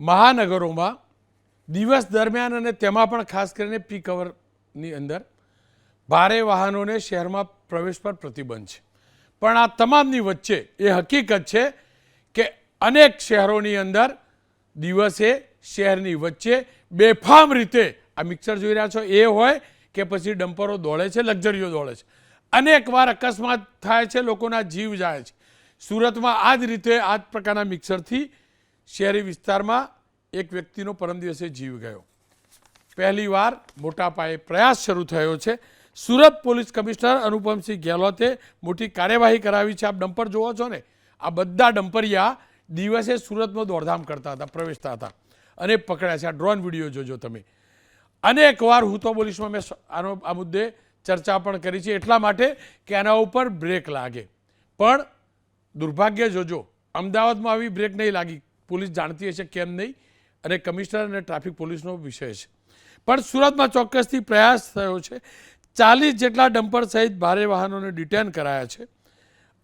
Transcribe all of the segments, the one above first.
મહાનગરોમાં દિવસ દરમિયાન અને તેમાં પણ ખાસ કરીને પીક અવરની અંદર ભારે વાહનોને શહેરમાં પ્રવેશ પર પ્રતિબંધ છે. પણ આ તમામની વચ્ચે એ હકીકત છે કે અનેક શહેરોની અંદર દિવસે શહેરની વચ્ચે બેફામ રીતે આ મિક્સર જોઈ રહ્યા છો એ હોય કે પછી ડમ્પરો દોડે છે, લક્ઝરીઓ દોડે છે. અનેક વાર અકસ્માત થાય છે, લોકોના જીવ જાય છે. સુરતમાં આ જ રીતે આ જ પ્રકારના મિક્સરથી શહેરી વિસ્તારમાં એક વ્યક્તિનો પરમ દિવસે જીવ ગયો. પહેલી વાર મોટા પાયે પ્રયાસ શરૂ થયો છે. સુરત પોલીસ કમિશનર અનુપમસિંહ ગેહલોતે મોટી કાર્યવાહી કરાવી છે. આપ ડમ્પર જોવો છો ને, આ બધા ડમ્પરિયા દિવસે સુરતમાં દોડધામ કરતા હતા, પ્રવેશતા હતા અને પકડ્યા છે. આ ડ્રોન વિડીયો જોજો તમે. અનેક વાર હું તો પોલીસમાં મેં આ મુદ્દે ચર્ચા પણ કરી છે, એટલા માટે કે આના ઉપર બ્રેક લાગે. પણ દુર્ભાગ્ય જોજો, અમદાવાદમાં આવી બ્રેક નહીં લાગી. પોલીસ જાણતી હશે કેમ નહીં, અને કમિશનર અને ટ્રાફિક પોલીસનો વિષય છે. પણ સુરતમાં ચોક્કસથી પ્રયાસ થયો છે. 40 જેટલા ડમ્પર સહિત ભારે વાહનોને ડિટેન કરાયા છે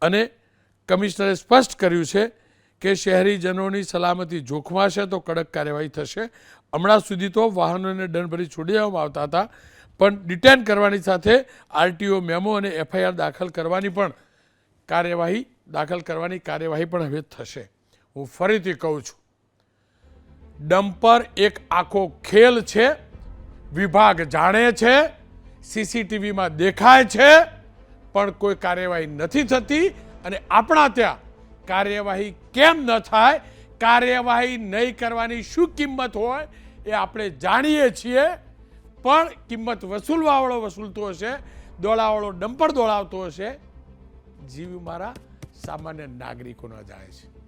અને કમિશનરે સ્પષ્ટ કર્યું છે કે શહેરીજનોની સલામતી જોખમાશે તો કડક કાર્યવાહી થશે. હમણાં સુધી તો વાહનોને દંડભરી છોડી દેવામાં આવતા હતા, પણ ડિટેન કરવાની સાથે આરટીઓ મેમો અને એફઆઈઆર દાખલ કરવાની કાર્યવાહી પણ હવે થશે. હું ફરીથી કહું છું, ડમ્પર એક આખો ખેલ છે. વિભાગ જાણે છે, સીસીટીવીમાં દેખાય છે, પણ કોઈ કાર્યવાહી નથી થતી. અને આપણા ત્યાં કાર્યવાહી કેમ ન થાય, કાર્યવાહી નહીં કરવાની શું કિંમત હોય એ આપણે જાણીએ છીએ. પણ કિંમત વસૂલવાવાળો વસૂલતો હશે, દોડાવાળો ડમ્પર દોડાવતો હશે, જીવ મારા સામાન્ય નાગરિકોના જાય છે.